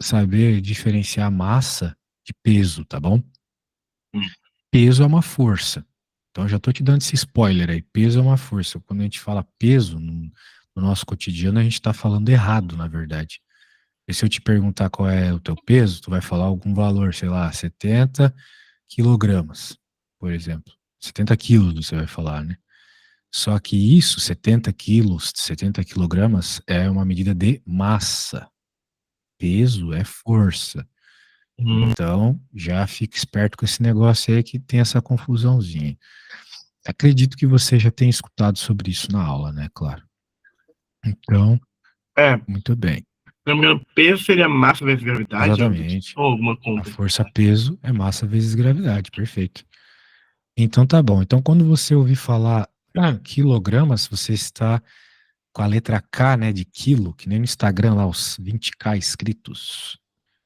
saber diferenciar massa de peso, tá bom? Hum. Peso é uma força. Então, eu já tô te dando esse spoiler aí. Peso é uma força. Quando a gente fala peso no nosso cotidiano, a gente tá falando errado, na verdade. E se eu te perguntar qual é o teu peso, tu vai falar algum valor, sei lá, 70 quilogramas, por exemplo. 70 quilos você vai falar, né? Só que isso, 70 quilos, 70 quilogramas, é uma medida de massa. Peso é força. Hum. Então, já fica esperto com esse negócio aí que tem essa confusãozinha. Acredito que você já tenha escutado sobre isso na aula, né? Claro. Então, É, muito bem. primeiro peso seria massa vezes gravidade, algo do tipo, Exatamente. ou alguma A conta. força-peso é massa vezes gravidade. Perfeito. Então, tá bom. Então, quando você ouvir falar quilogramas, você está com a letra K, né, de quilo, que nem no Instagram lá, os 20K inscritos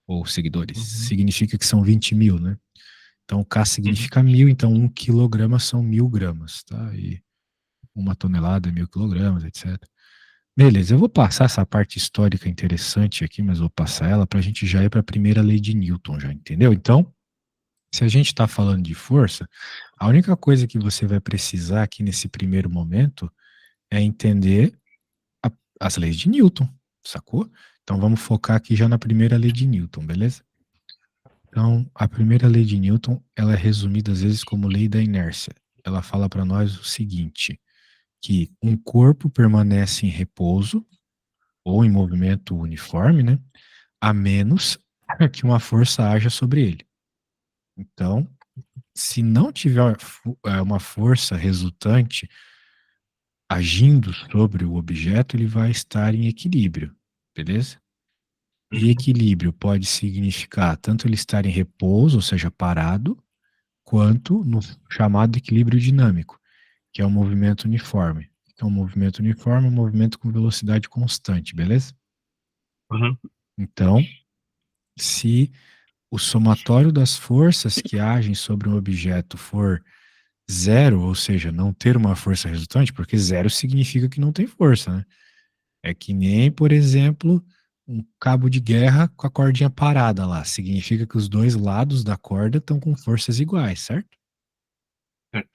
ou seguidores. Uhum, Significa que são 20 mil, né? Então, K uhum. significa mil, então 1 quilograma são 1.000 gramas, tá? E 1 tonelada é 1.000 quilogramas, etc. Beleza, eu vou passar essa parte histórica interessante aqui, mas vou passar ela para a gente já ir para a primeira lei de Newton, já entendeu? Então, se a gente está falando de força, a única coisa que você vai precisar aqui nesse primeiro momento é entender a- as leis de Newton, sacou? Então vamos focar aqui já na primeira lei de Newton, beleza? Então, a primeira lei de Newton, ela é resumida às vezes como lei da inércia. Ela fala para nós o seguinte, que um corpo permanece em repouso ou em movimento uniforme, né? A menos que uma força haja sobre ele. Então, se não tiver uma força resultante agindo sobre o objeto, ele vai estar em equilíbrio, beleza? E Uhum. equilíbrio pode significar tanto ele estar em repouso, ou seja, parado, quanto no chamado equilíbrio dinâmico, que é um movimento uniforme. Então, um movimento uniforme é um movimento com velocidade constante, beleza? Uhum. Então, se o somatório das forças que agem sobre um objeto for zero, ou seja, não ter uma força resultante, porque zero significa que não tem força, né? É que nem, por exemplo, um cabo de guerra com a cordinha parada lá. Significa que os dois lados da corda estão com forças iguais, certo? Certo.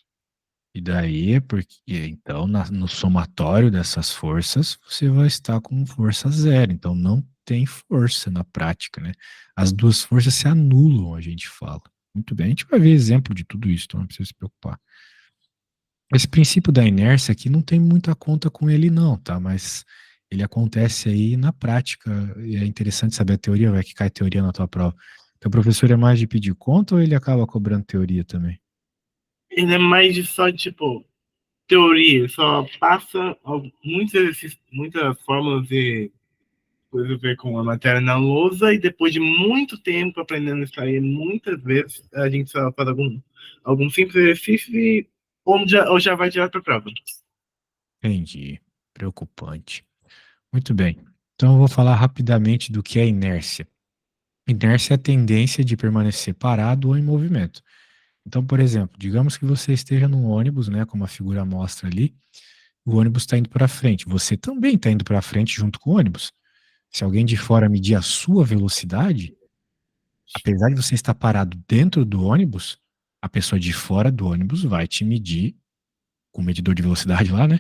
E daí, porque então, no somatório dessas forças, você vai estar com força zero. Então, não tem força na prática, né? As duas forças se anulam, a gente fala. Muito bem, a gente vai ver exemplo de tudo isso, então não precisa se preocupar. Esse princípio da inércia aqui não tem muita conta com ele, não, tá? Mas ele acontece aí na prática, e é interessante saber a teoria, vai que cai teoria na tua prova. Então, o professor é mais de pedir conta ou ele acaba cobrando teoria também? Ele é mais de só, tipo, teoria, só passa muitos exercícios, muitas fórmulas e coisas a ver com a matéria na lousa, e depois de muito tempo aprendendo isso aí, muitas vezes a gente só faz algum simples exercício e ou já vai direto para a prova. Entendi. Preocupante. Muito bem. Então, eu vou falar rapidamente do que é inércia. Inércia é a tendência de permanecer parado ou em movimento. Então, por exemplo, digamos que você esteja num ônibus, né, como a figura mostra ali, o ônibus está indo para frente. Você também está indo para frente junto com o ônibus. Se alguém de fora medir a sua velocidade, apesar de você estar parado dentro do ônibus, a pessoa de fora do ônibus vai te medir, com o medidor de velocidade lá, né,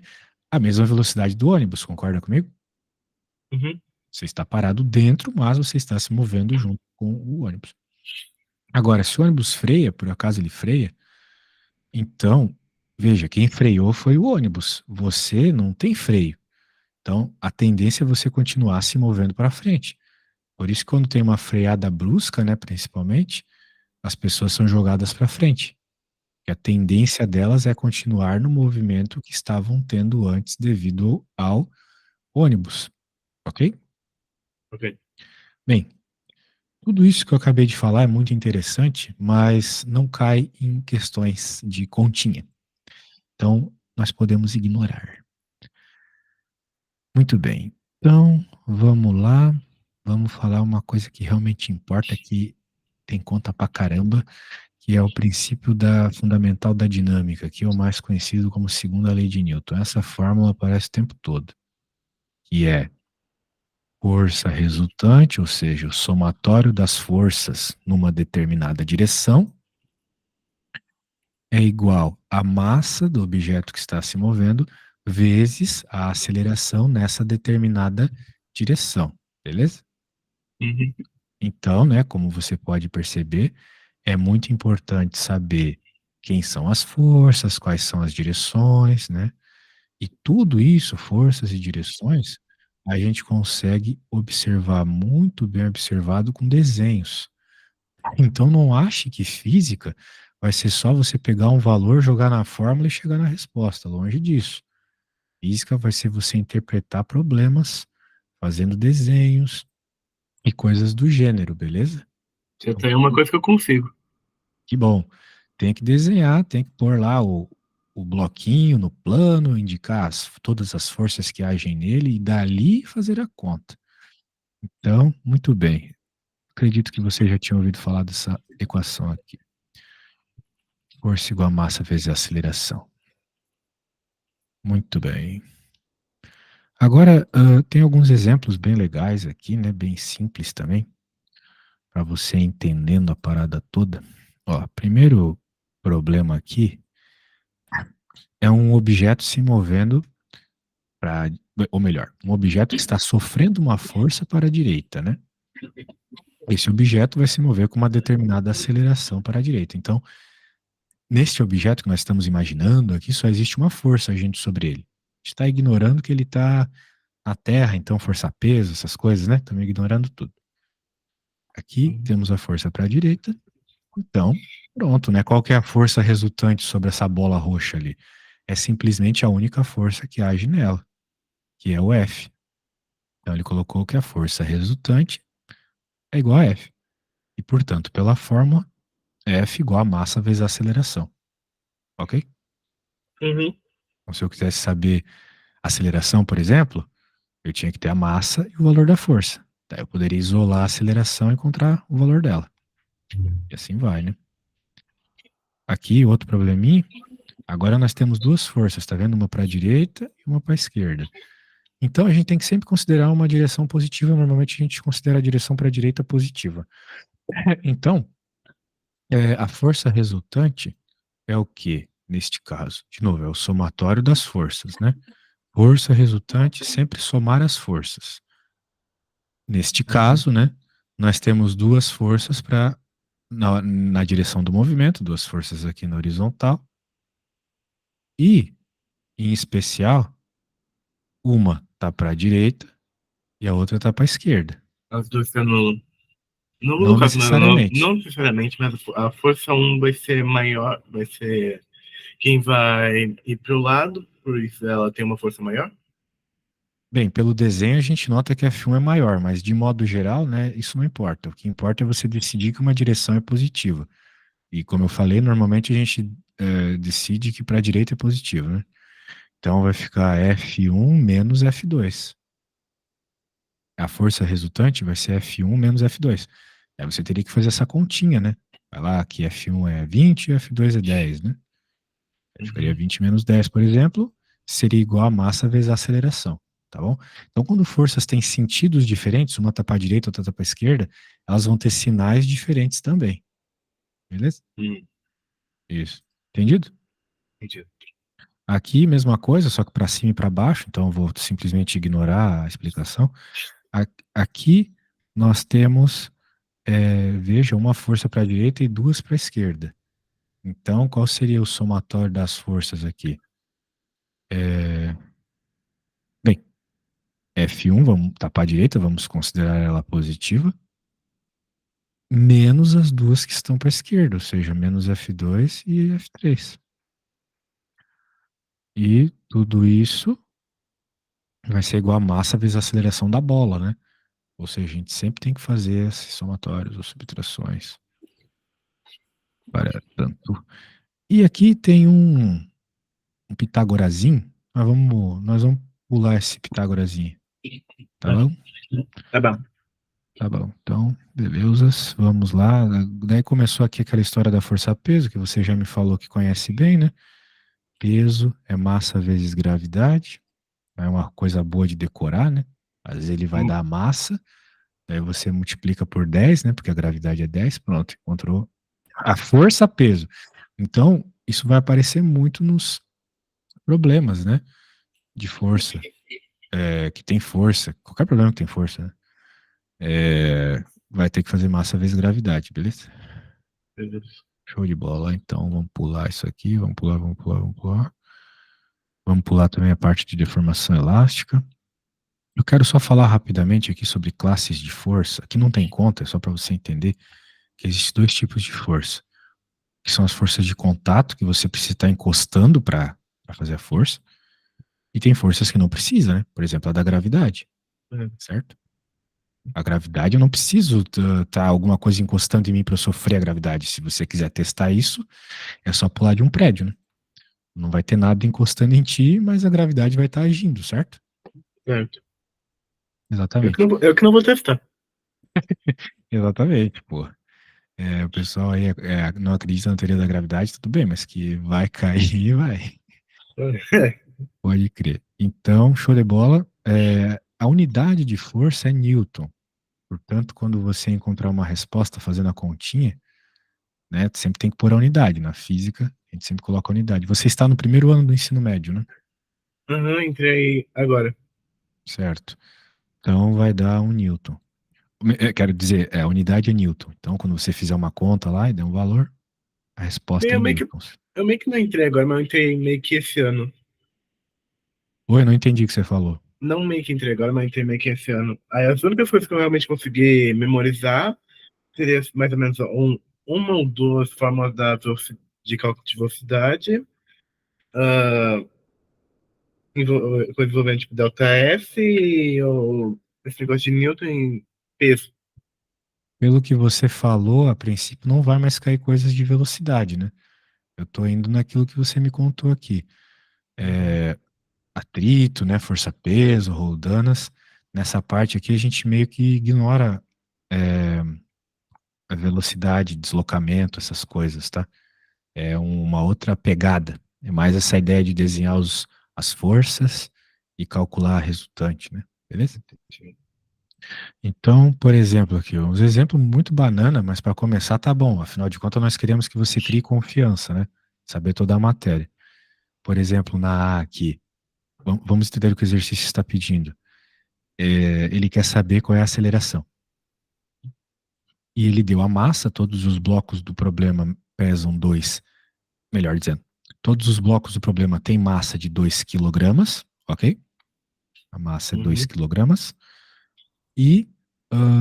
a mesma velocidade do ônibus. Concorda comigo? Uhum. Você está parado dentro, mas você está se movendo junto com o ônibus. Agora, se o ônibus freia, por acaso ele freia, então, veja, quem freou foi o ônibus. Você não tem freio. Então, a tendência é você continuar se movendo para frente. Por isso, quando tem uma freada brusca, né, principalmente, as pessoas são jogadas para frente. E a tendência delas é continuar no movimento que estavam tendo antes devido ao ônibus, ok? Ok. Bem, tudo isso que eu acabei de falar é muito interessante, mas não cai em questões de continha. Então, nós podemos ignorar. Muito bem. Então, vamos lá. Vamos falar uma coisa que realmente importa, que tem conta pra caramba, que é o princípio da fundamental da dinâmica, que é o mais conhecido como segunda lei de Newton. Essa fórmula aparece o tempo todo, que é Força resultante, ou seja, o somatório das forças numa determinada direção, é igual à massa do objeto que está se movendo vezes a aceleração nessa determinada direção, beleza? Uhum. Então, né, como você pode perceber, é muito importante saber quem são as forças, quais são as direções, né? E tudo isso, forças e direções, a gente consegue observar muito bem observado com desenhos. Então não ache que física vai ser só você pegar um valor, jogar na fórmula e chegar na resposta. Longe disso. Física vai ser você interpretar problemas fazendo desenhos e coisas do gênero, beleza? Então, Essa aí é uma coisa que eu consigo. que bom. Tem que desenhar, tem que pôr lá o bloquinho no plano, indicar todas as forças que agem nele e dali fazer a conta. Então, muito bem. Acredito que você já tinha ouvido falar dessa equação aqui. Força igual a massa vezes a aceleração. Muito bem. Agora, tem alguns exemplos bem legais aqui, né? Bem simples também, para você entendendo a parada toda. Ó, primeiro problema aqui é um objeto se movendo para, ou melhor, um objeto que está sofrendo uma força para a direita, né? Esse objeto vai se mover com uma determinada aceleração para a direita. Então, neste objeto que nós estamos imaginando aqui, só existe uma força agindo sobre ele. A gente está ignorando que ele está na Terra, então força-peso, essas coisas, né? Estamos ignorando tudo. Aqui temos a força para a direita, então, pronto, né? Qual que é a força resultante sobre essa bola roxa ali? É simplesmente a única força que age nela, que é o F. Então ele colocou que a força resultante é igual a F. E, portanto, pela fórmula, F igual a massa vezes a aceleração. Ok? Uhum. Então, se eu quisesse saber aceleração, por exemplo, eu tinha que ter a massa e o valor da força. Daí eu poderia isolar a aceleração e encontrar o valor dela. E assim vai, né? Aqui, outro probleminha. Agora nós temos duas forças, tá vendo? Uma para a direita e uma para a esquerda. Então a gente tem que sempre considerar uma direção positiva. Normalmente a gente considera a direção para a direita positiva. Então, a força resultante é o que neste caso? De novo, é o somatório das forças, né? Força resultante, sempre somar as forças. Neste caso, né, nós temos duas forças na direção do movimento, duas forças aqui na horizontal, e, em especial, uma está para a direita e a outra está para a esquerda. As duas estão no. No Não caso, necessariamente. não necessariamente, mas a força um vai ser maior, vai ser quem vai ir para o lado, por isso ela tem uma força maior. Bem, pelo desenho a gente nota que F1 é maior, mas de modo geral, né, isso não importa. O que importa é você decidir que uma direção é positiva. E como eu falei, normalmente a gente decide que para a direita é positivo, né? Então vai ficar F1 menos F2. A força resultante vai ser F1 menos F2. Aí você teria que fazer essa continha, né? Vai lá que F1 é 20 e F2 é 10, né? Aí ficaria Uhum. 20 menos 10, por exemplo, seria igual a massa vezes a aceleração, tá bom? Então, quando forças têm sentidos diferentes, uma tá para a direita, outra tá para a esquerda, elas vão ter sinais diferentes também, beleza? Isso. Entendido? Entendi. Aqui, mesma coisa, só que para cima e para baixo, então eu vou simplesmente ignorar a explicação. Aqui nós temos, veja, uma força para a direita e duas para a esquerda. Então, qual seria o somatório das forças aqui? Bem, F1, vamos tá para a direita, vamos considerar ela positiva, menos as duas que estão para a esquerda, ou seja, menos F2 e F3. E tudo isso vai ser igual a massa vezes a aceleração da bola, né? Ou seja, a gente sempre tem que fazer esses somatórios ou subtrações para tanto. E aqui tem um Pitagorazinho, nós vamos pular esse Pitagorazinho, tá Tá, bom? tá bom. Tá bom, então, beleza, vamos lá. Daí começou aqui aquela história da força-peso, que você já me falou que conhece bem, né? Peso é massa vezes gravidade, é uma coisa boa de decorar, né? Às vezes ele vai dar a massa, daí você multiplica por 10, né? Porque a gravidade é 10, pronto, encontrou a força, peso. Então, isso vai aparecer muito nos problemas, né? De força, que tem força, qualquer problema que tem força, né? Vai ter que fazer massa vezes gravidade, beleza? Show de bola. Então, vamos pular isso aqui, vamos pular, vamos pular, vamos pular. Vamos pular também a parte de deformação elástica. Eu quero só falar rapidamente aqui sobre classes de força, que não tem conta, é só para você entender que existem dois tipos de força, que são as forças de contato, que você precisa estar encostando para fazer a força, e tem forças que não precisa, né? Por exemplo, a da gravidade, certo? A gravidade, eu não preciso tá alguma coisa encostando em mim para eu sofrer a gravidade. Se você quiser testar isso, é só pular de um prédio, né? Não vai ter nada encostando em ti, mas a gravidade vai estar agindo, certo? Certo. Exatamente. Eu que não vou testar. Exatamente, pô. O pessoal aí não acredita na teoria da gravidade, tudo bem, mas que vai cair, vai. Pode crer. Então, show de bola. A unidade de força é Newton. Portanto, quando você encontrar uma resposta fazendo a continha, né, sempre tem que pôr a unidade. Na física, a gente sempre coloca a unidade. Você está no primeiro ano do ensino médio, né? Entrei agora. Certo. Então, vai dar um Newton. Quero dizer, a unidade é Newton. Então, quando você fizer uma conta lá e der um valor, a resposta é Eu em meio que, newtons. eu meio que não entrei agora, mas eu entrei meio que esse ano. Oi, não entendi o que você falou. Não meio que entrei agora, mas entrei meio que esse ano. Aí as únicas coisas que eu realmente consegui memorizar seria mais ou menos uma ou duas formas de cálculo de velocidade, ah, coisa envolvendo tipo delta F ou esse negócio de Newton em peso. Pelo que você falou, a princípio não vai mais cair coisas de velocidade, né? Eu tô indo naquilo que você me contou aqui. É, atrito, né? Força-peso, roldanas. Nessa parte aqui a gente meio que ignora é, a velocidade, deslocamento, essas coisas, tá? É uma outra pegada. É mais essa ideia de desenhar as forças e calcular a resultante, né? Beleza? Então, por exemplo, aqui, um exemplo muito banana, mas para começar tá bom. Afinal de contas, nós queremos que você crie confiança, né? Saber toda a matéria. Por exemplo, na A aqui, vamos entender o que o exercício está pedindo. Ele quer saber qual é a aceleração. E ele deu a massa, todos os blocos do problema pesam 2, melhor dizendo, todos os blocos do problema têm massa de 2 quilogramas, ok? A massa é 2 quilogramas. E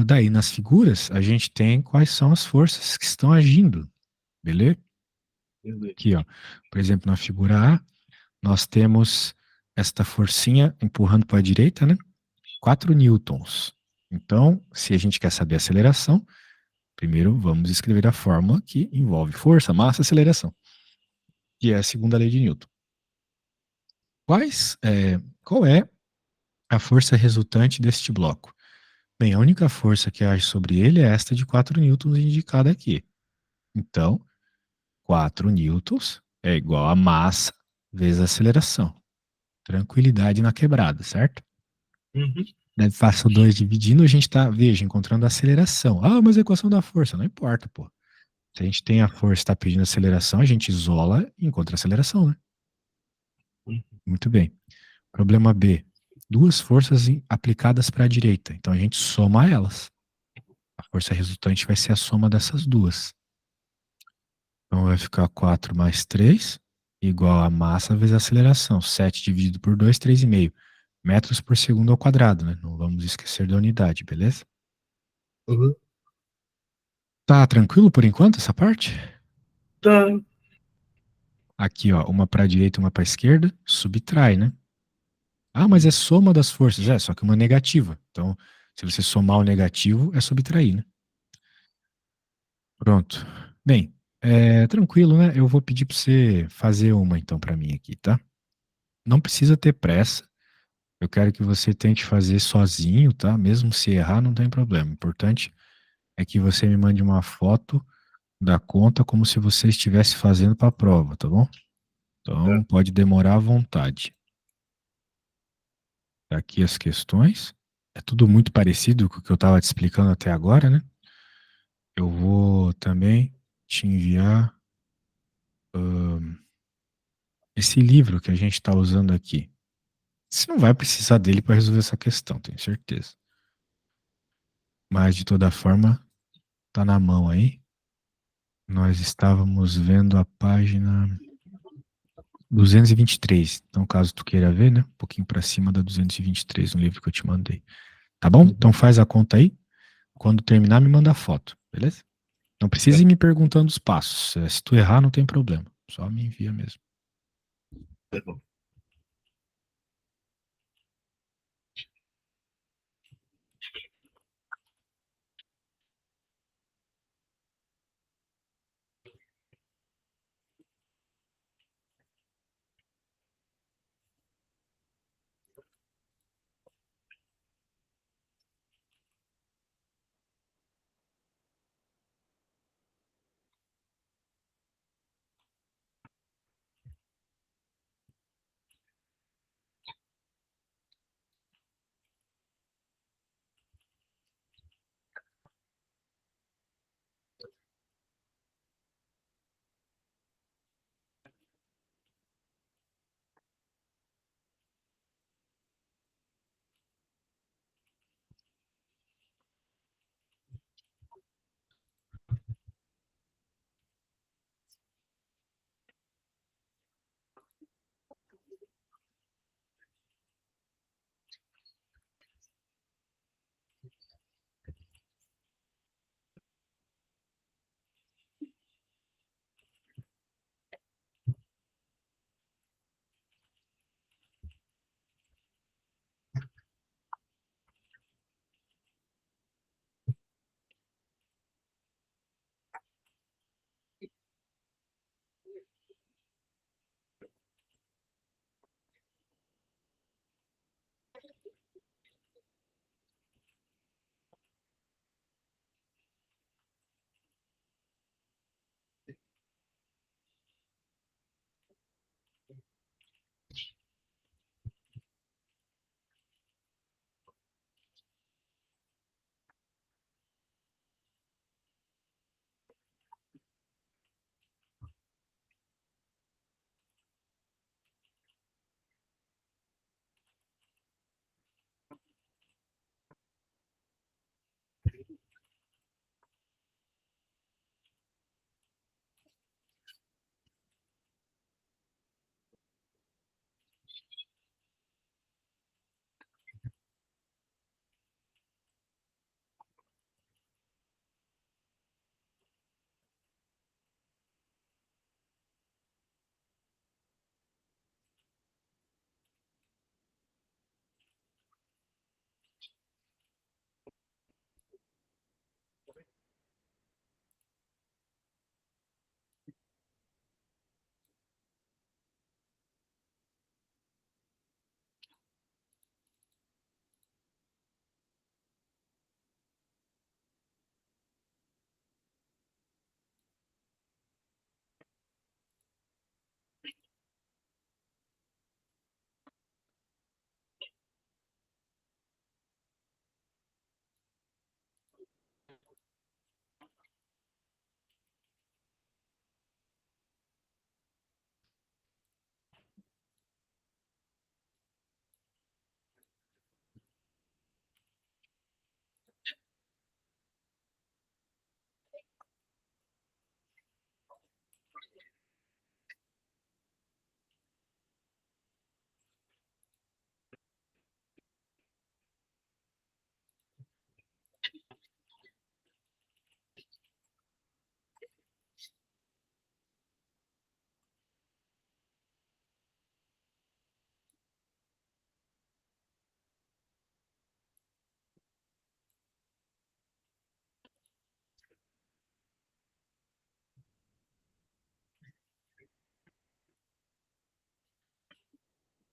daí nas figuras a gente tem quais são as forças que estão agindo, beleza? Aqui, ó. Por exemplo, na figura A, nós temos esta forcinha empurrando para a direita, né? 4 newtons. Então, se a gente quer saber a aceleração, primeiro vamos escrever a fórmula que envolve força, massa, aceleração, que é a segunda lei de Newton. Qual é a força resultante deste bloco? Bem, a única força que age sobre ele é esta de 4 newtons indicada aqui. Então, 4 newtons é igual a massa vezes a aceleração. Tranquilidade na quebrada, certo? Daí faço 2 dividindo, a gente tá, veja, encontrando a aceleração. Ah, mas a equação da força, não importa, pô. Se a gente tem a força e está pedindo aceleração, a gente isola e encontra a aceleração, né? Muito bem. Problema B. Duas forças aplicadas para a direita. Então a gente soma elas. A força resultante vai ser a soma dessas duas. Então vai ficar 4 mais 3 igual a massa vezes a aceleração. 7 dividido por 2, 3,5 metros por segundo ao quadrado, né? Não vamos esquecer da unidade, beleza? Tá tranquilo por enquanto essa parte? Tá. Aqui, ó, uma para a direita e uma para a esquerda, subtrai, né? Ah, mas é soma das forças. Só que uma negativa. Então, se você somar o negativo, é subtrair, né? Pronto. Bem, tranquilo, né? Eu vou pedir para você fazer uma então para mim aqui, tá? Não precisa ter pressa. Eu quero que você tente fazer sozinho, tá? Mesmo se errar, não tem problema. O importante é que você me mande uma foto da conta como se você estivesse fazendo para a prova, tá bom? Então, pode demorar à vontade. Tá aqui as questões. é tudo muito parecido com o que eu estava te explicando até agora, né? Eu vou também te enviar esse livro que a gente está usando aqui. Você não vai precisar dele para resolver essa questão, tenho certeza. Mas de toda forma, tá na mão aí. Nós estávamos vendo a página 223. Então, caso tu queira ver, né? Um pouquinho para cima da 223, no livro que eu te mandei. Tá bom? Então faz a conta aí. Quando terminar, me manda a foto, beleza? Não precisa ir me perguntando os passos. Se tu errar, não tem problema. Só me envia mesmo. Tá bom.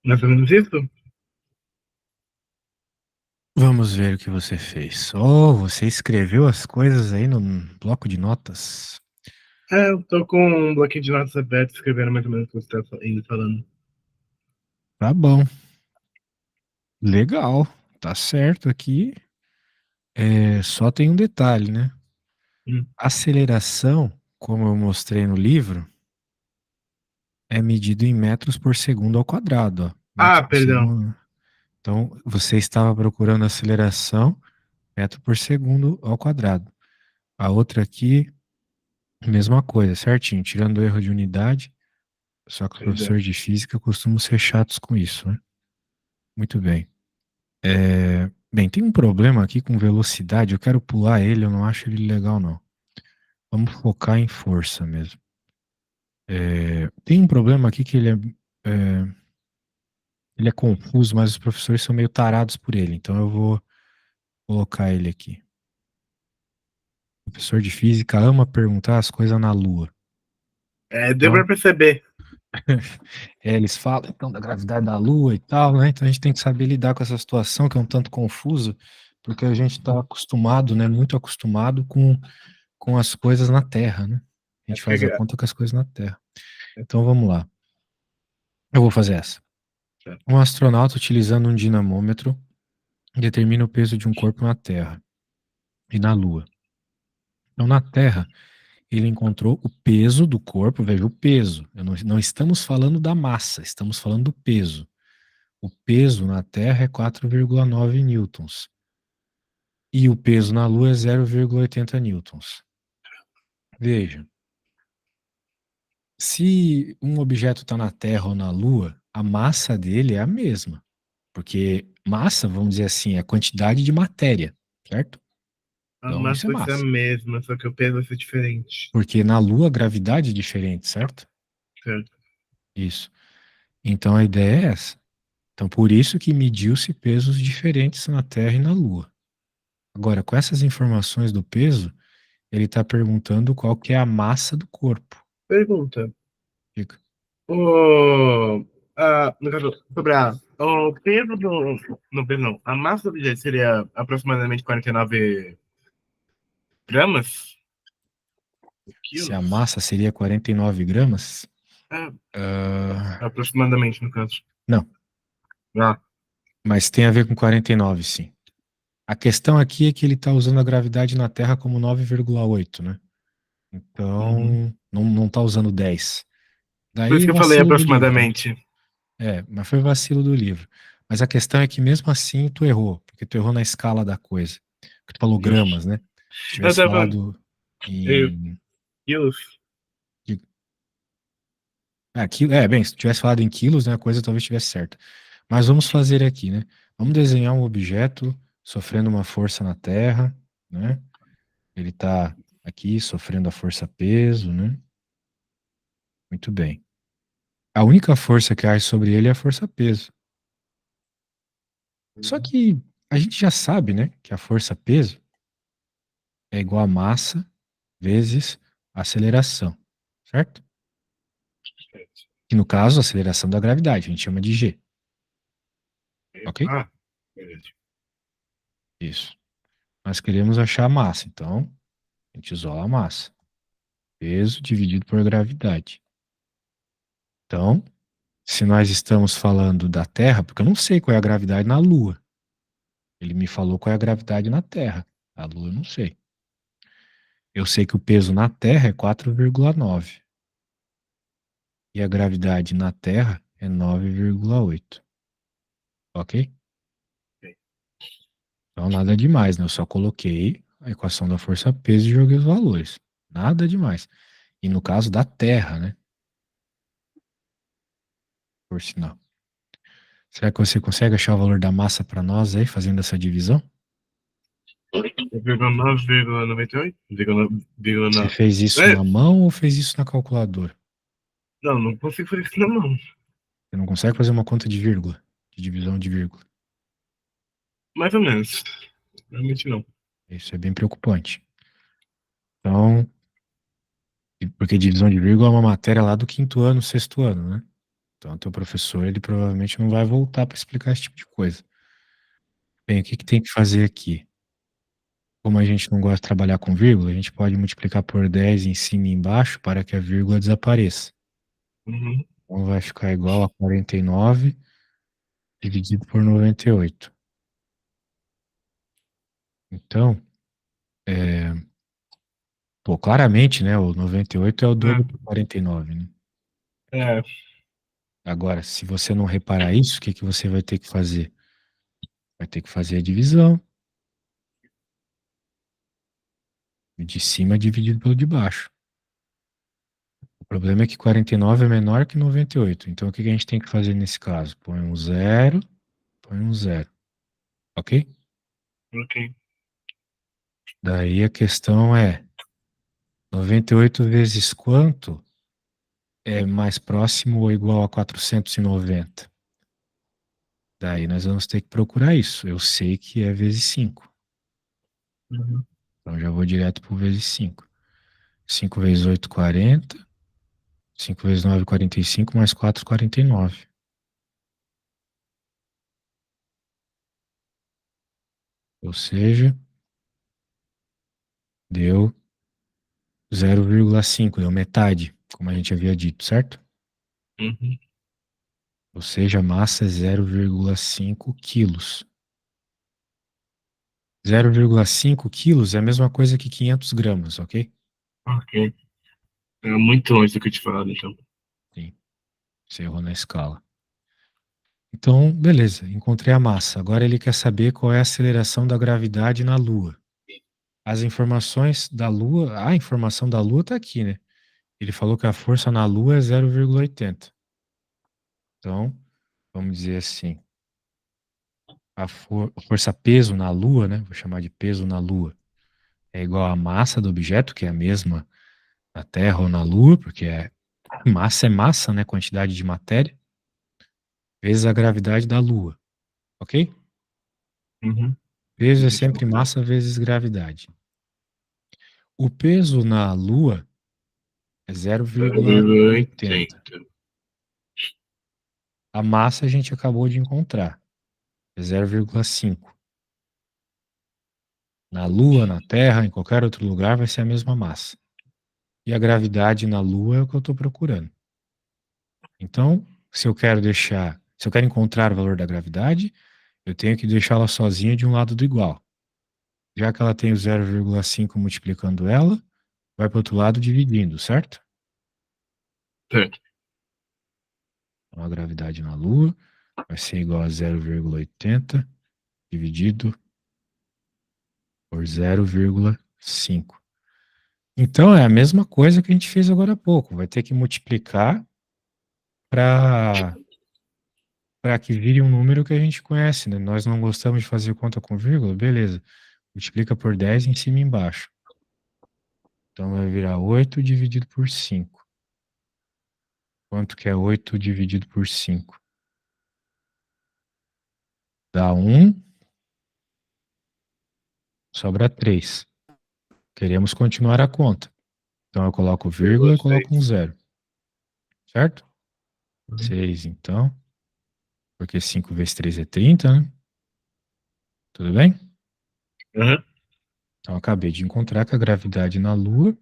Mais ou menos isso? Vamos ver o que você fez. Oh, você escreveu as coisas aí no bloco de notas. É, eu tô com um bloquinho de notas aberto, escrevendo mais ou menos o que você tá indo falando. Tá bom. Legal. tá certo aqui. Só tem um detalhe, né? Hum. Aceleração, como eu mostrei no livro, é medido em metros por segundo ao quadrado, ó. Ah, Metros por perdão. segundo. Então, você estava procurando aceleração, metro por segundo ao quadrado. A outra aqui, mesma coisa, certinho, tirando o erro de unidade. Só que os Perdão. professores de física costumam ser chatos com isso, né? Muito bem. Bem, tem um problema aqui com velocidade. Eu quero pular ele, eu não acho ele legal, não. Vamos focar em força mesmo. Tem um problema aqui que ele é confuso, mas os professores são meio tarados por ele. Então eu vou colocar ele aqui. O professor de física ama perguntar as coisas na Lua. Deu pra Então, perceber. eles falam então da gravidade da Lua e tal, né? Então a gente tem que saber lidar com essa situação que é um tanto confusa, porque a gente está acostumado, né? Muito acostumado com as coisas na Terra, né? A É gente faz a porque- conta com as coisas na Terra. Então vamos lá. Eu vou fazer essa. é, Um astronauta utilizando um dinamômetro determina o peso de um corpo na Terra e na Lua. Então, na Terra, ele encontrou o peso do corpo, veja o peso. Não estamos falando da massa, estamos falando do peso. O peso na Terra é 4,9 newtons. E o peso na Lua é 0,80 newtons. Veja, se um objeto está na Terra ou na Lua, a massa dele é a mesma. Porque massa, vamos dizer assim, é a quantidade de matéria, certo? a Então, massa isso é vai ser a massa. mesma, só que o peso vai ser diferente. Porque na Lua a gravidade é diferente, certo? Certo? Isso. Então a ideia é essa. Então por isso que mediu-se pesos diferentes na Terra e na Lua. Agora, com essas informações do peso, ele está perguntando qual que é a massa do corpo. Pergunta. Fica. No caso, sobre o peso do. Não, perdão. A massa do objeto seria aproximadamente 49 gramas? Se a Quilos? massa seria 49 gramas? É, Ah, aproximadamente, no caso. não, Ah, mas tem a ver com 49, sim. A questão aqui é que ele está usando a gravidade na Terra como 9,8, né? uhum. Então, não está usando 10. Por isso Daí que eu falei vacilo do livro, né? aproximadamente. Mas foi vacilo do livro. Mas a questão é que mesmo assim tu errou, porque tu errou na escala da coisa. Porque tu falou Justo. gramas, né? Se Eu tivesse tava falando, falado eu, em. quilos. de- bem, se tu tivesse falado em quilos, né, a coisa talvez estivesse certa. Mas vamos fazer aqui, né? Vamos desenhar um objeto sofrendo uma força na Terra, né? Ele está aqui sofrendo a força-peso, né? Muito bem. A única força que age sobre ele é a força-peso. Só que a gente já sabe, né, que a força-peso é igual a massa vezes aceleração, certo? Que no caso, a aceleração da gravidade, a gente chama de G, ok? Ah, beleza. Isso. Nós queremos achar a massa, então a gente isola a massa. Peso dividido por gravidade. Então, se nós estamos falando da Terra, porque eu não sei qual é a gravidade na Lua. Ele me falou qual é a gravidade na Terra. A Lua eu não sei. Eu sei que o peso na Terra é 4,9 e a gravidade na Terra é 9,8. Ok? Então nada demais, né? Eu só coloquei a equação da força-peso e joguei os valores. Nada demais. E no caso da Terra, né? Por sinal. Será que você consegue achar o valor da massa para nós aí, fazendo essa divisão? 9,98? Você 9,9. fez isso É, na mão ou fez isso na calculadora? não, não consigo fazer isso na mão. Você não consegue fazer uma conta de vírgula, de divisão de vírgula. Mais ou menos. Realmente não. Isso é bem preocupante. Então, porque divisão de vírgula é uma matéria lá do quinto ano, sexto ano, né? Então, teu professor, ele provavelmente não vai voltar para explicar esse tipo de coisa. Bem, o que que tem que fazer aqui? Como a gente não gosta de trabalhar com vírgula, a gente pode multiplicar por 10 em cima e embaixo para que a vírgula desapareça. Uhum. Então, vai ficar igual a 49 dividido por 98. Então, pô, claramente, né, o 98 é o dobro do 49, né? É, Agora, se você não reparar isso, o que que você vai ter que fazer? Vai ter que fazer a divisão de cima dividido pelo de baixo. O problema é que 49 é menor que 98. Então, o que que a gente tem que fazer nesse caso? Põe um zero, ok? ok. Daí a questão é, 98 vezes quanto é mais próximo ou igual a 490? Daí nós vamos ter que procurar isso. Eu sei que é vezes 5. Uhum. Então já vou direto para o vezes 5. 5 vezes 8, 40. 5 vezes 9, 45, mais 4, 49. Ou seja, deu 0,5, deu metade, como a gente havia dito, certo? Uhum. Ou seja, a massa é 0,5 quilos. 0,5 quilos é a mesma coisa que 500 gramas, ok? Ok. É muito longe do que eu te falado, então. Sim, você errou na escala. Então, beleza, encontrei a massa. Agora ele quer saber qual é a aceleração da gravidade na Lua. As informações da Lua, a informação da Lua está aqui, né? Ele falou que a força na Lua é 0,80. Então, vamos dizer assim, a força-peso na Lua, né? Vou chamar de peso na Lua, é igual à massa do objeto, que é a mesma na Terra ou na Lua, porque é massa, né? Quantidade de matéria, vezes a gravidade da Lua, ok? Uhum. Peso é Deixa eu sempre anotar. massa vezes gravidade. O peso na Lua é 0,80. 0,80. A massa a gente acabou de encontrar, é 0,5. Na Lua, na Terra, em qualquer outro lugar, vai ser a mesma massa. E a gravidade na Lua é o que eu estou procurando. Então, se eu quero encontrar o valor da gravidade, eu tenho que deixá-la sozinha de um lado do igual. Já que ela tem o 0,5 multiplicando ela, vai para o outro lado dividindo, certo? Certo. Então, a gravidade na Lua vai ser igual a 0,80 dividido por 0,5. Então, é a mesma coisa que a gente fez agora há pouco. Vai ter que multiplicar para que vire um número que a gente conhece, né? Nós não gostamos de fazer conta com vírgula, beleza. Multiplica por 10 em cima e embaixo. Então vai virar 8 dividido por 5. Quanto que é 8 dividido por 5? Dá 1, sobra 3. Queremos continuar a conta. Então eu coloco vírgula e coloco um 0,6. zero, certo? Uhum. 6, então, porque 5 vezes 3 é 30, né? Tudo bem? Uhum. Então, eu acabei de encontrar que a gravidade na Lua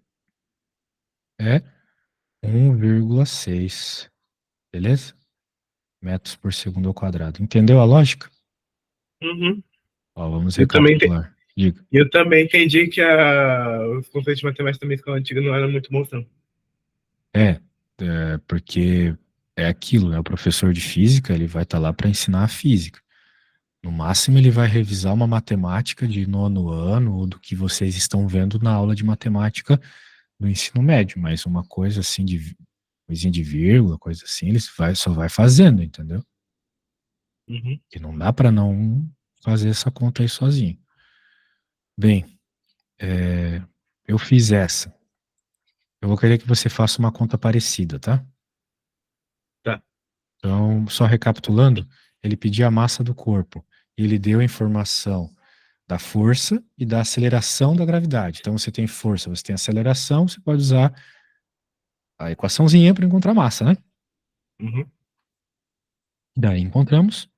é 1,6, beleza? Metros por segundo ao quadrado. Entendeu a lógica? Uhum. Ó, vamos Eu também, recapitular. Diga. eu também entendi que os conceitos de matemática também escola antiga não eram muito bons, não. É, porque é aquilo, né? O professor de física, ele vai estar lá para ensinar a física. No máximo, ele vai revisar uma matemática de nono ano, ou do que vocês estão vendo na aula de matemática do ensino médio, mas uma coisa assim coisinha de vírgula, coisa assim, só vai fazendo, entendeu? Uhum. Que não dá para não fazer essa conta aí sozinho. Bem, eu fiz essa. Eu vou querer que você faça uma conta parecida, tá? Tá. Então, só recapitulando, ele pediu a massa do corpo. E ele deu a informação da força e da aceleração da gravidade. Então, você tem força, você tem aceleração, você pode usar a equaçãozinha para encontrar massa, né? Uhum. Daí encontramos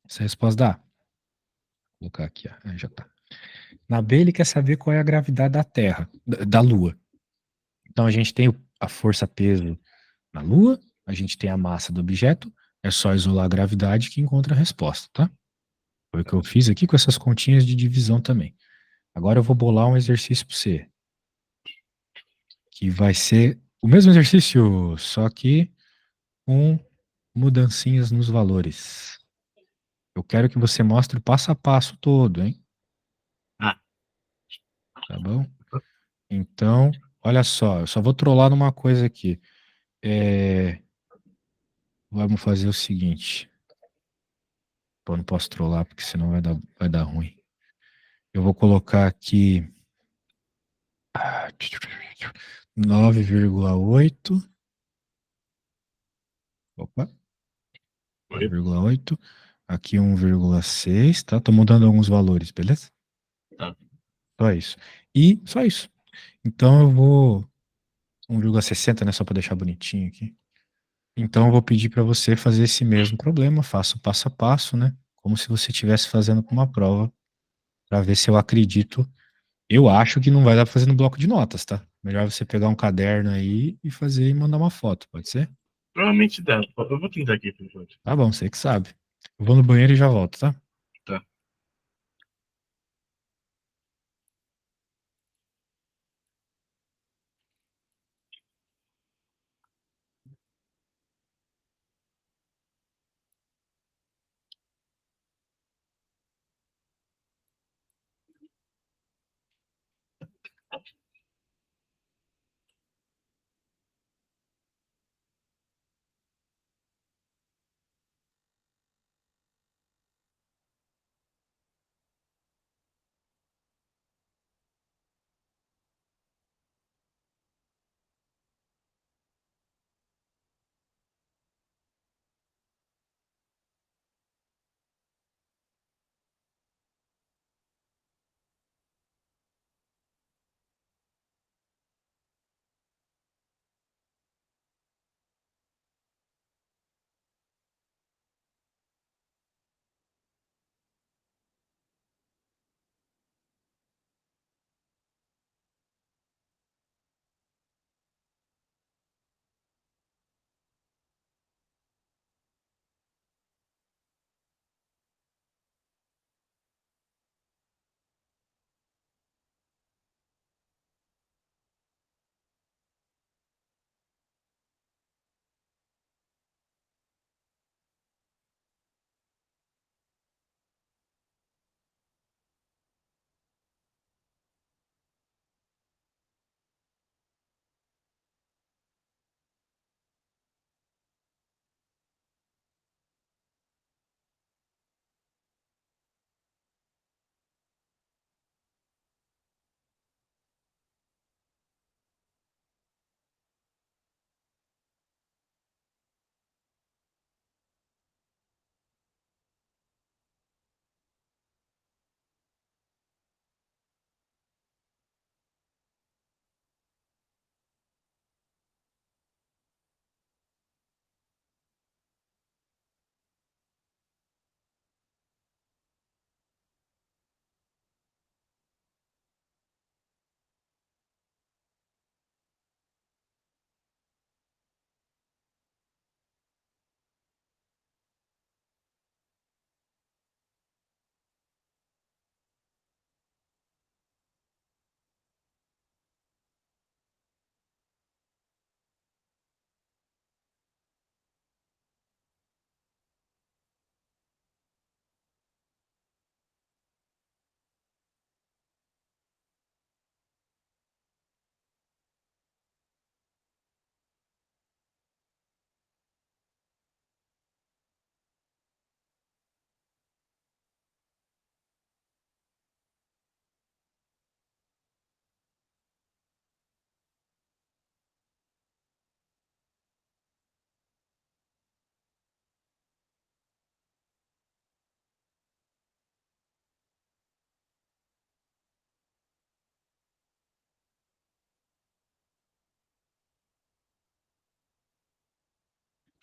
essa resposta da A. Vou colocar aqui, ó. Já tá. Na B, ele quer saber qual é a gravidade da Terra, da Lua. Então, a gente tem a força-peso na Lua, a gente tem a massa do objeto, é só isolar a gravidade que encontra a resposta, tá? Foi o que eu fiz aqui com essas continhas de divisão também. Agora eu vou bolar um exercício para você, que vai ser o mesmo exercício, só que com mudancinhas nos valores. Eu quero que você mostre o passo a passo todo, hein? Ah, Tá bom? Então, olha só, eu só vou trollar numa coisa aqui. É, vamos fazer o seguinte. Pô, não posso trollar porque senão vai dar ruim. Eu vou colocar aqui 9,8. Opa, foi. 9,8. Aqui 1,6, tá? Tô mudando alguns valores, beleza? Tá. Só isso. E só isso. Então eu vou 1,60, né? Só para deixar bonitinho aqui. Então eu vou pedir para você fazer esse mesmo problema, faça o passo a passo, né? Como se você estivesse fazendo com uma prova, para ver se eu acredito. Eu acho que não vai dar pra fazer no bloco de notas, tá? Melhor você pegar um caderno aí e fazer e mandar uma foto, pode ser? Provavelmente dá. Eu vou tentar aqui por enquanto. Tá bom, você que sabe. Eu vou no banheiro e já volto, tá? Tá.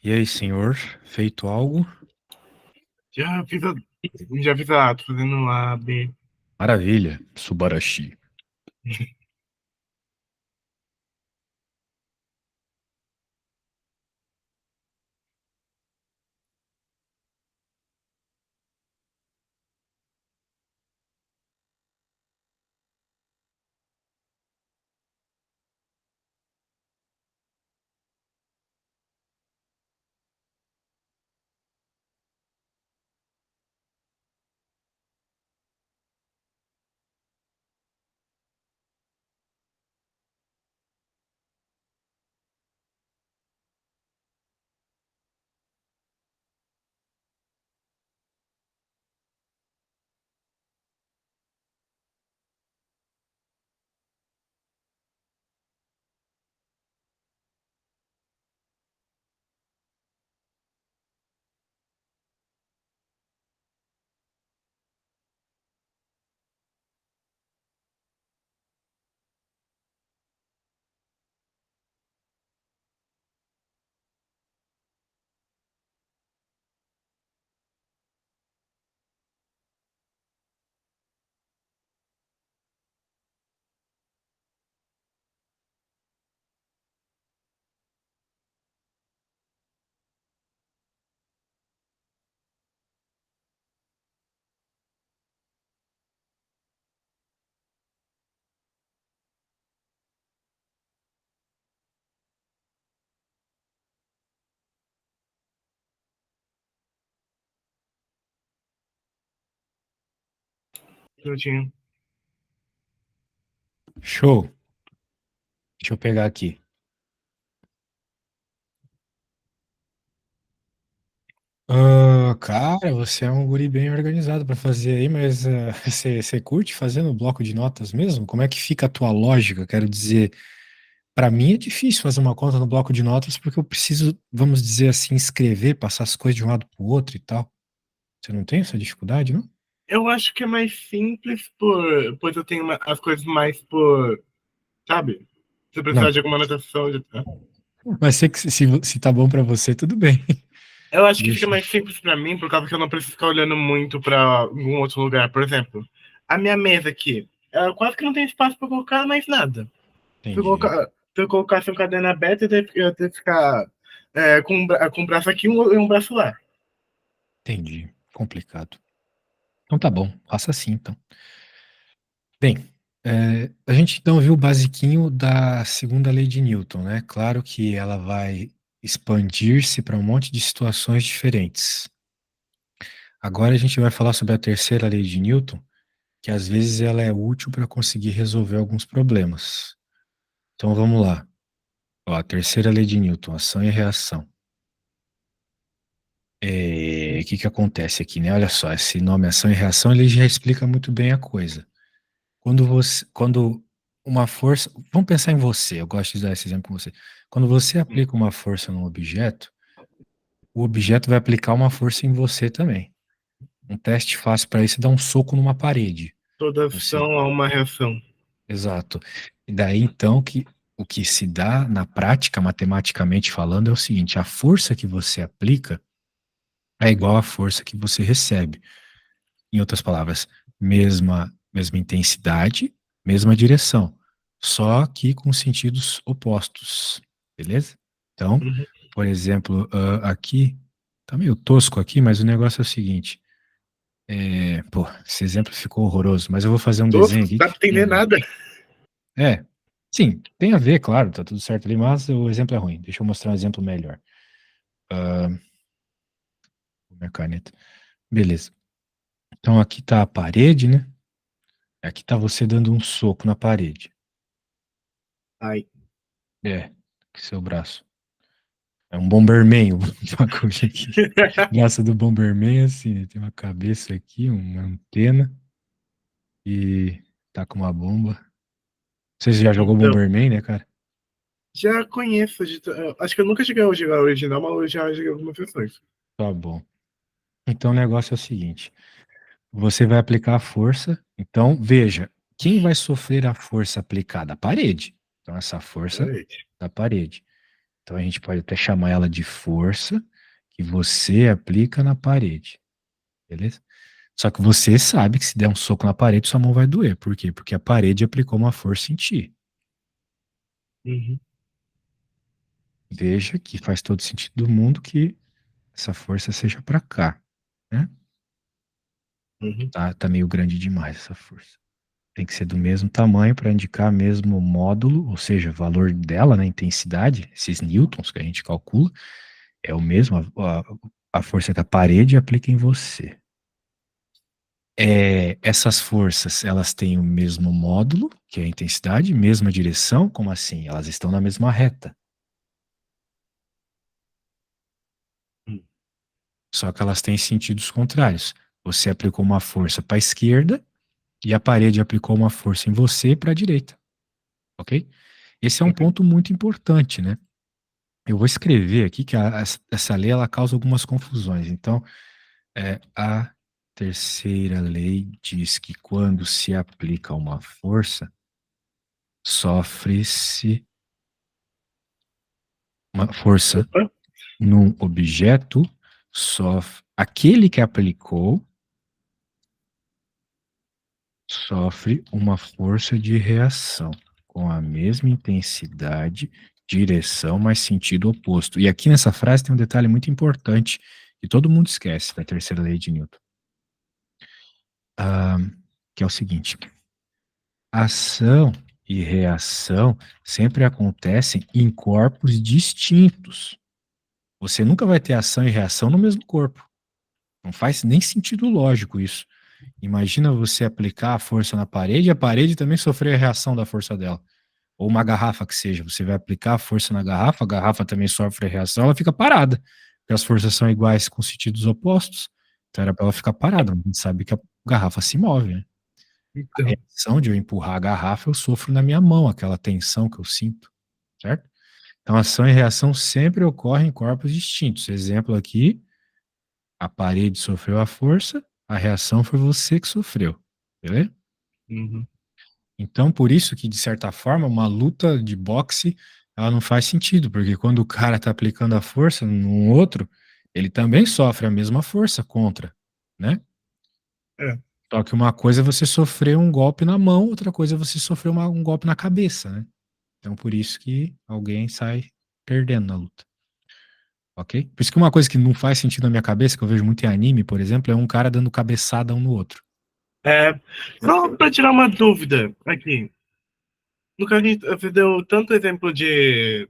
E aí, senhor, feito algo? Já fiz a. Já fiz a. Tô fazendo a B. Maravilha, Subarashi. Minutinho. Show. Deixa eu pegar aqui. Cara, você é um guri bem organizado para fazer aí, mas você curte fazer no bloco de notas mesmo? Como é que fica a tua lógica? Quero dizer, para mim é difícil fazer uma conta no bloco de notas porque eu preciso, vamos dizer assim, escrever, passar as coisas de um lado para o outro e tal. Você não tem essa dificuldade, não? Eu acho que é mais simples pois eu tenho as coisas mais por, sabe? Se eu precisar Não. de alguma anotação. Mas se tá bom para você, tudo bem. Eu acho que fica Deixa. mais simples pra mim, por causa que eu não preciso ficar olhando muito pra algum outro lugar. Por exemplo, a minha mesa aqui, ela quase que não tem espaço pra colocar mais nada. Se eu, Entendi, colocar, se eu colocasse um caderno aberto, eu ia ter que ficar com um braço aqui e um braço lá. entendi. Complicado. Então tá bom, faça assim então. Bem, a gente então viu o basiquinho da segunda lei de Newton, né? Claro que ela vai expandir-se para um monte de situações diferentes. Agora a gente vai falar sobre a terceira lei de Newton, que às vezes ela é útil para conseguir resolver alguns problemas. Então vamos lá. Ó, a terceira lei de Newton, ação e reação. O que que acontece aqui, né? Olha só, esse nome ação e reação, ele já explica muito bem a coisa. Quando uma força, vamos pensar em você, eu gosto de dar esse exemplo com você. Quando você aplica uma força num objeto, o objeto vai aplicar uma força em você também. Um teste fácil para isso é dar um soco numa parede. Toda Você, ação há uma reação. exato. E daí então que o que se dá na prática, matematicamente falando, é o seguinte: a força que você aplica é igual à força que você recebe. Em outras palavras, mesma intensidade, mesma direção, só que com sentidos opostos, beleza? Então, Uhum. por exemplo, aqui, tá meio tosco aqui, mas o negócio é o seguinte, pô, esse exemplo ficou horroroso, mas eu vou fazer um Tosco, desenho não aqui dá que pra entender nada. é, sim, tem a ver, claro, tá tudo certo ali, mas o exemplo é ruim. Deixa eu mostrar um exemplo melhor. Ah, minha caneta. Beleza. Então aqui tá a parede, né? Aqui tá você dando um soco na parede. Ai. Que seu braço. É um Bomberman, o bagulho aqui. O braço do Bomberman é assim, né? Tem uma cabeça aqui, uma antena e tá com uma bomba. Você já jogou Então, Bomberman, né, cara? já conheço. Acho que eu nunca cheguei a jogar o original, mas eu já joguei algumas versões. Tá bom. Então o negócio é o seguinte: você vai aplicar a força. Então, veja, quem vai sofrer a força aplicada? A parede. Então, essa força Exatamente. da parede. Então, a gente pode até chamar ela de força que você aplica na parede. Beleza? Só que você sabe que se der um soco na parede, sua mão vai doer. Por quê? Porque a parede aplicou uma força em ti. Uhum. Veja que faz todo sentido do mundo que essa força seja para cá, né? Uhum. Tá meio grande demais essa força. Tem que ser do mesmo tamanho para indicar mesmo módulo, ou seja, valor dela na intensidade, esses newtons que a gente calcula, é o mesmo, a força que a parede aplica em você. Essas forças, elas têm o mesmo módulo, que é a intensidade, mesma direção, como assim? Elas estão na mesma reta. Só que elas têm sentidos contrários. Você aplicou uma força para a esquerda e a parede aplicou uma força em você para a direita, ok? Esse é um Ok. ponto muito importante, né? Eu vou escrever aqui que essa lei ela causa algumas confusões. Então, a terceira lei diz que quando se aplica uma força, sofre-se uma força Opa. num objeto, aquele que aplicou sofre uma força de reação com a mesma intensidade, direção, mas sentido oposto. E aqui nessa frase tem um detalhe muito importante que todo mundo esquece da terceira lei de Newton, ah, que é o seguinte: ação e reação sempre acontecem em corpos distintos. Você nunca vai ter ação e reação no mesmo corpo. Não faz nem sentido lógico isso. Imagina você aplicar a força na parede e a parede também sofrer a reação da força dela. Ou uma garrafa que seja, você vai aplicar a força na garrafa, a garrafa também sofre a reação, ela fica parada. Porque as forças são iguais com sentidos opostos. Então era para ela ficar parada. A gente sabe que a garrafa se move, né? A Então, reação de eu empurrar a garrafa, eu sofro na minha mão, aquela tensão que eu sinto, certo? Então, ação e reação sempre ocorrem em corpos distintos. Exemplo aqui, a parede sofreu a força, a reação foi você que sofreu, beleza? uhum. Então, por isso que, de certa forma, uma luta de boxe, ela não faz sentido, porque quando o cara tá aplicando a força num outro, ele também sofre a mesma força contra, né? É. Só que uma coisa é você sofrer um golpe na mão, outra coisa é você sofrer um golpe na cabeça, né? Então, por isso que alguém sai perdendo na luta. Ok? Por isso que uma coisa que não faz sentido na minha cabeça, que eu vejo muito em anime, por exemplo, é um cara dando cabeçada um no outro. É, só para tirar uma dúvida aqui. No caso, você deu tanto exemplo de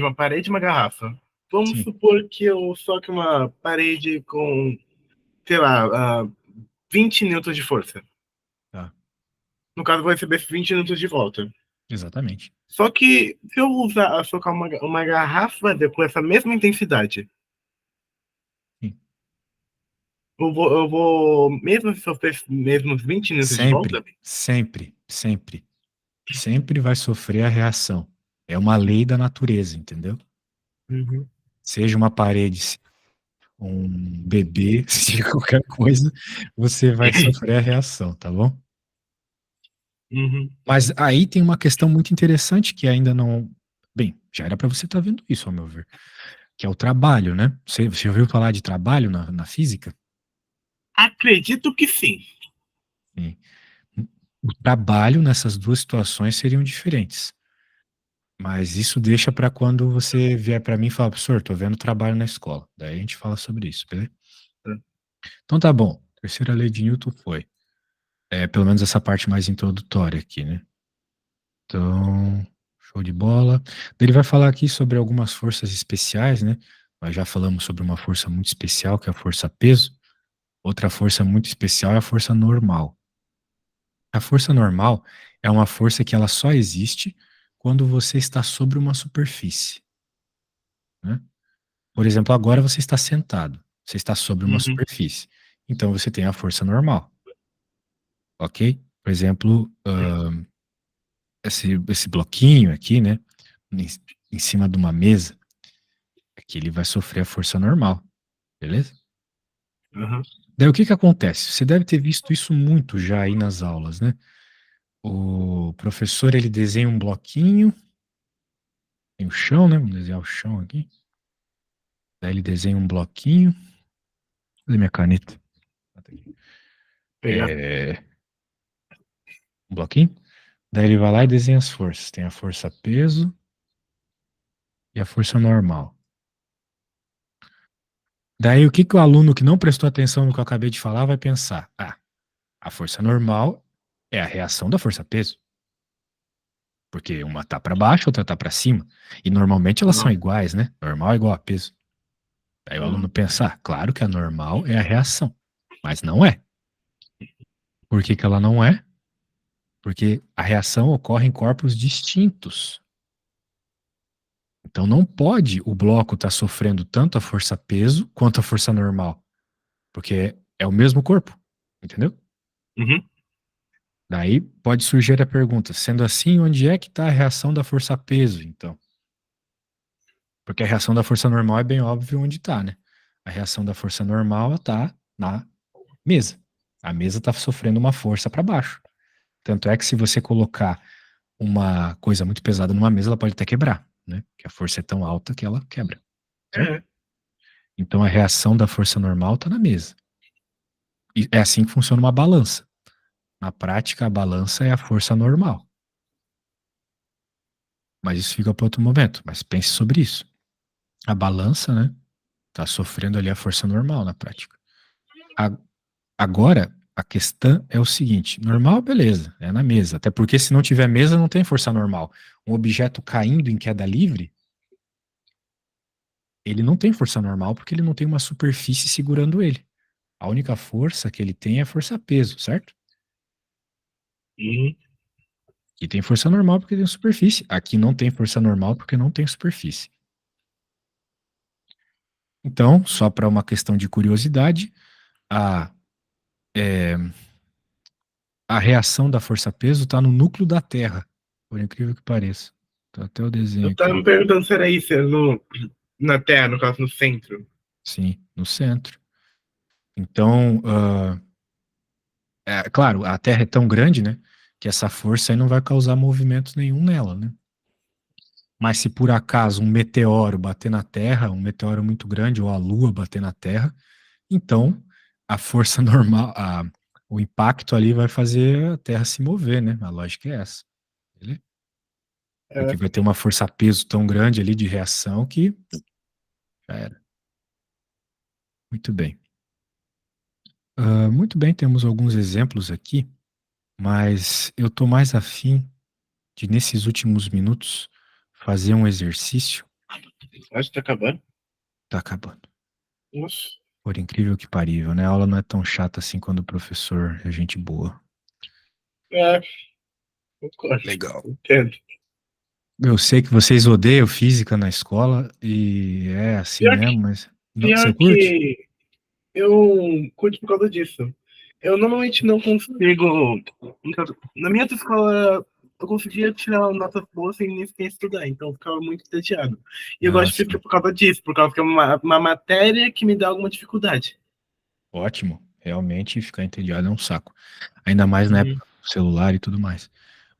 uma parede e uma garrafa. Vamos Sim, supor que eu soque uma parede com, sei lá, 20 newtons de força. tá. No caso, eu vou receber 20 newtons de volta. Exatamente. Só que se eu socar uma garrafa com essa mesma intensidade, Sim. eu vou mesmo se sofrer mesmo 20 newtons de Sempre, volta? sempre, sempre, sempre vai sofrer a reação. É uma lei da natureza, entendeu? Uhum, Seja uma parede, um bebê, seja qualquer coisa, você vai sofrer a reação, tá bom? uhum. Mas aí tem uma questão muito interessante que ainda não. Bem, já era para você estar vendo isso, ao meu ver, que é o trabalho, né? Você ouviu falar de trabalho na física? Acredito que sim. Sim. O trabalho nessas duas situações seriam diferentes. Mas isso deixa para quando você vier para mim e falar, professor, tô vendo trabalho na escola. Daí a gente fala sobre isso, beleza? Então tá bom. Terceira lei de Newton foi. Pelo menos essa parte mais introdutória aqui, né? Então, show de bola. Daí ele vai falar aqui sobre algumas forças especiais, né? Nós já falamos sobre uma força muito especial, que é a força peso. Outra força muito especial é a força normal. A força normal é uma força que ela só existe quando você está sobre uma superfície, né? Por exemplo, agora você está sentado, você está sobre uma Uhum, superfície. Então você tem a força normal, ok? Por exemplo, esse bloquinho aqui, né? Em, em cima de uma mesa, aqui ele vai sofrer a força normal, beleza? uhum. Daí o que que acontece? Você deve ter visto isso muito já aí nas aulas, né? O professor ele desenha um bloquinho, tem o chão, né? Vamos desenhar o chão aqui. Daí ele desenha um bloquinho. Cadê minha caneta? Ah, tá aqui. Pegar. É, um bloquinho. Daí ele vai lá e desenha as forças. Tem a força peso e a força normal. Daí o que que o aluno que não prestou atenção no que eu acabei de falar vai pensar? Ah, a força normal é a reação da força peso. Porque uma tá para baixo, outra tá para cima. E normalmente elas são Uhum, iguais, né? Normal é igual a peso. Aí o aluno uhum, pensa, ah, claro que a normal é a reação. Mas não é. Por que que ela não é? Porque a reação ocorre em corpos distintos. Então não pode o bloco estar sofrendo tanto a força peso quanto a força normal, porque é o mesmo corpo, entendeu? uhum. Daí pode surgir a pergunta, sendo assim, onde é que está a reação da força peso, então? Porque a reação da força normal é bem óbvio onde está, né? A reação da força normal está na mesa. A mesa está sofrendo uma força para baixo. Tanto é que se você colocar uma coisa muito pesada numa mesa, ela pode até quebrar, né? Que a força é tão alta que ela quebra, certo? É. Então a reação da força normal está na mesa. E é assim que funciona uma balança. Na prática, a balança é a força normal. Mas isso fica para outro momento. Mas pense sobre isso. A balança, né, está sofrendo ali a força normal na prática. A- Agora, a questão é o seguinte: normal, beleza, é na mesa. Até porque se não tiver mesa, não tem força normal. Um objeto caindo em queda livre, ele não tem força normal porque ele não tem uma superfície segurando ele. A única força que ele tem é força-peso, certo? Uhum. Aqui tem força normal porque tem superfície. Aqui não tem força normal porque não tem superfície. Então, só para uma questão de curiosidade, a, é, a reação da força-peso está no núcleo da Terra, por incrível que pareça. Tá até o desenho Eu tava aqui. me perguntando se era isso, era na Terra, no caso, no centro. Sim, no centro. Então, claro, a Terra é tão grande, né, que essa força aí não vai causar movimento nenhum nela, né? Mas se por acaso um meteoro bater na Terra, um meteoro muito grande, ou a Lua bater na Terra, então a força normal, o impacto ali vai fazer a Terra se mover, né? A lógica é essa. Beleza? Porque É, vai ter uma força-peso tão grande ali de reação que já era. Muito bem. Muito bem, temos alguns exemplos aqui, mas eu estou mais afim de, nesses últimos minutos, fazer um exercício. acho que tá acabando. Tá acabando. Nossa. Por incrível que parível, né? A aula não é tão chata assim quando o professor é gente boa. É, concordo. Legal. Entendo. Eu sei que vocês odeiam física na escola e é assim Pior mesmo, que, mas não, você pior curte? que eu curto por causa disso. Eu normalmente não consigo. Na minha outra escola, eu conseguia tirar notas boas sem nem sequer estudar, então eu ficava muito entediado. E eu gosto Ah, de física sim. por causa disso, por causa que é uma matéria que me dá alguma dificuldade. Ótimo. Realmente ficar entediado é um saco. Ainda mais na Uhum. época do celular e tudo mais.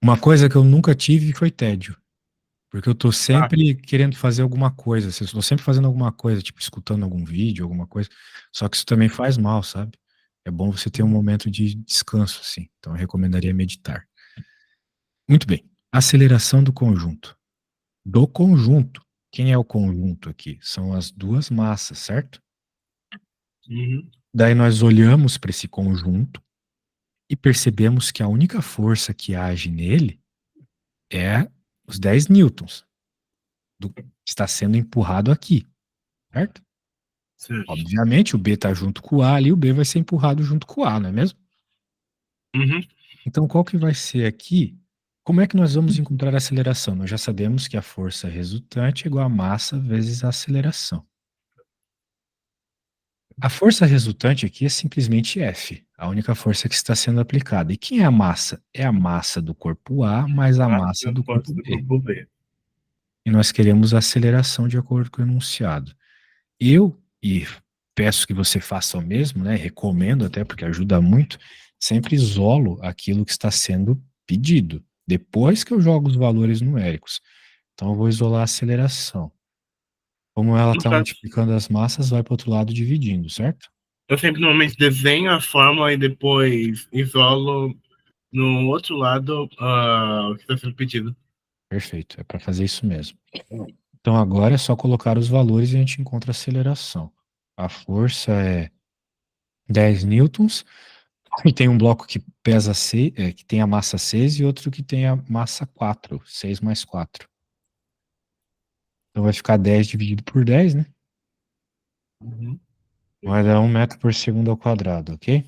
Uma coisa que eu nunca tive foi tédio. Porque eu tô Ah, sempre querendo fazer alguma coisa. Eu tô sempre fazendo alguma coisa, tipo, escutando algum vídeo, alguma coisa. Só que isso também faz mal, sabe? É bom você ter um momento de descanso, assim. Então eu recomendaria meditar. Muito bem. Aceleração do conjunto. Do conjunto. Quem é o conjunto aqui? São as duas massas, certo? uhum. Daí nós olhamos para esse conjunto e percebemos que a única força que age nele é os 10 newtons que está sendo empurrado aqui, certo? Certo. Obviamente, o B está junto com o A ali, o B vai ser empurrado junto com o A, não é mesmo? Uhum. Então, qual que vai ser aqui? Como é que nós vamos encontrar a aceleração? Nós já sabemos que a força resultante é igual a massa vezes a aceleração. A força resultante aqui é simplesmente F, a única força que está sendo aplicada. E quem é a massa? É a massa do corpo A mais a Massa massa da do corpo força do B. corpo B. E nós queremos a aceleração de acordo com o enunciado. E peço que você faça o mesmo, né? Recomendo até porque ajuda muito, sempre isolo aquilo que está sendo pedido, depois que eu jogo os valores numéricos. Então eu vou isolar a aceleração. Como ela No está caso, multiplicando as massas, vai para o outro lado dividindo, certo? eu sempre normalmente desenho a fórmula e depois isolo no outro lado o que está sendo pedido. Perfeito, é para fazer isso mesmo. Então agora é só colocar os valores e a gente encontra a aceleração. A força é 10 newtons e tem um bloco que pesa 6, que tem a massa 6 e outro que tem a massa 4, 6 mais 4. Então vai ficar 10 dividido por 10, né? Uhum. Vai dar 1 metro por segundo ao quadrado, ok?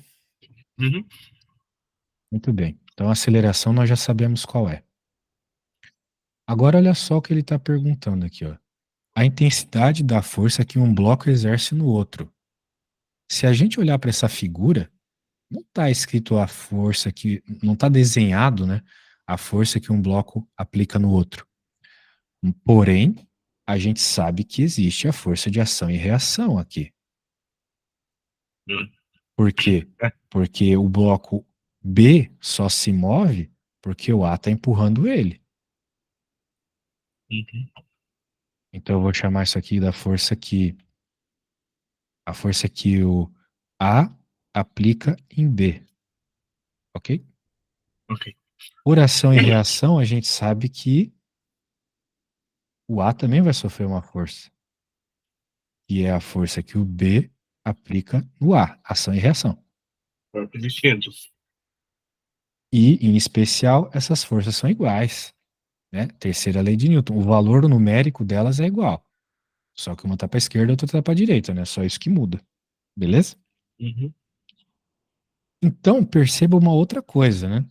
Uhum. Muito bem. Então a aceleração nós já sabemos qual é. Agora olha só o que ele está perguntando aqui, ó. A intensidade da força que um bloco exerce no outro. Se a gente olhar para essa figura, não está escrito a força que, não está desenhado, né? A força que um bloco aplica no outro. Porém, a gente sabe que existe a força de ação e reação aqui. Uhum. Por quê? É. Porque o bloco B só se move porque o A está empurrando ele. Uhum. Então eu vou chamar isso aqui da força que a força que o A aplica em B, ok? Ok. Por ação e reação, a gente sabe que o A também vai sofrer uma força, que é a força que o B aplica no A, ação e reação. Corpos distintos. E, em especial, essas forças são iguais, né? Terceira lei de Newton. O valor numérico delas é igual. Só que uma tá para a esquerda, outra tá para a direita, né? Só isso que muda. Beleza? Uhum. Então, perceba uma outra coisa, né?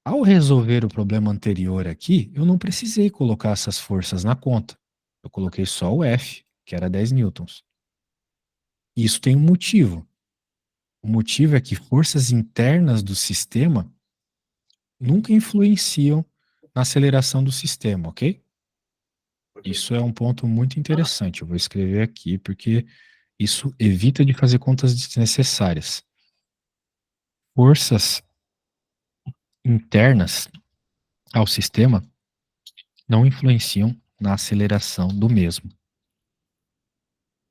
Ao resolver o problema anterior aqui, eu não precisei colocar essas forças na conta. Eu coloquei só o F, que era 10 newtons. Isso tem um motivo. O motivo é que forças internas do sistema nunca influenciam na aceleração do sistema, ok? Ok. Isso é um ponto muito interessante. Eu vou escrever aqui porque isso evita de fazer contas desnecessárias. Forças internas ao sistema não influenciam na aceleração do mesmo,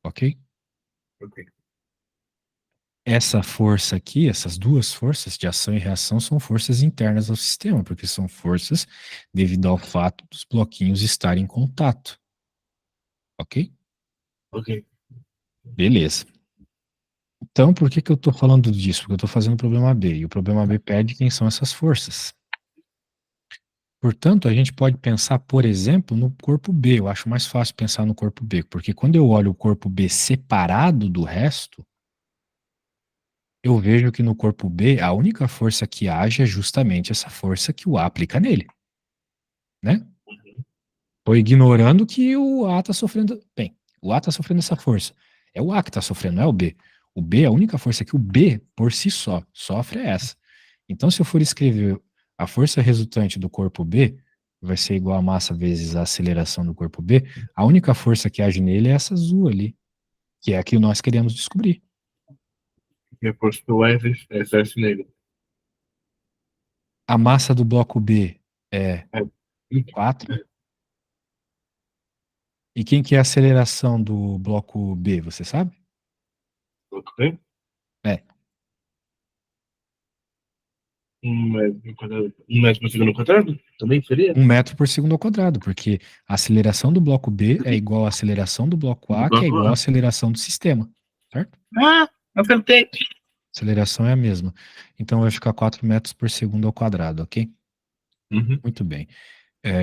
ok? Ok. Essa força aqui, essas duas forças de ação e reação são forças internas ao sistema, porque são forças devido ao fato dos bloquinhos estarem em contato, ok? Ok. Beleza. Então, por que que eu estou falando disso? Porque eu estou fazendo o problema B, e o problema B pede quem são essas forças. Portanto, a gente pode pensar, por exemplo, no corpo B. Eu acho mais fácil pensar no corpo B, porque quando eu olho o corpo B separado do resto, eu vejo que no corpo B a única força que age é justamente essa força que o A aplica nele, né? Tô ignorando que o A está sofrendo. Bem, o A está sofrendo essa força. É o A que está sofrendo, não é o B. O B, a única força que o B, por si só, sofre é essa. Então, se eu for escrever a força resultante do corpo B, vai ser igual a massa vezes a aceleração do corpo B, a única força que age nele é essa azul ali, que é a que nós queremos descobrir. Reforço do exerce nele. A massa do bloco B é É. 4. E quem que é a aceleração do bloco B, você sabe? Ok. É, 1 metro quadrado. 1 metro por segundo quadrado? Também seria? 1 metro por segundo ao quadrado, porque a aceleração do bloco B é igual à aceleração do bloco Do A, que é bloco igual à A. aceleração do sistema, certo? Ah, acertei. A aceleração é a mesma. Então vai ficar 4 metros por segundo ao quadrado, ok? Uhum. Muito bem.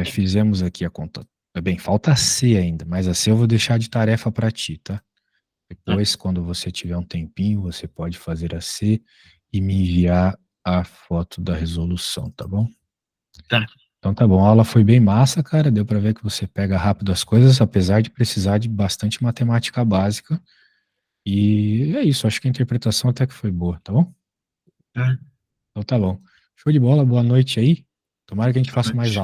Fizemos aqui a conta. Bem, falta a C ainda, mas a C eu vou deixar de tarefa para ti, tá? Tá. Depois, quando você tiver um tempinho, você pode fazer a C e me enviar a foto da resolução, tá bom? Tá. Então tá bom, a aula foi bem massa, cara. Deu pra ver que você pega rápido as coisas, apesar de precisar de bastante matemática básica. E é isso, acho que a interpretação até que foi boa, tá bom? Tá. Então tá bom. Show de bola, boa noite aí. Tomara que a gente Boa faça mais noite. aula.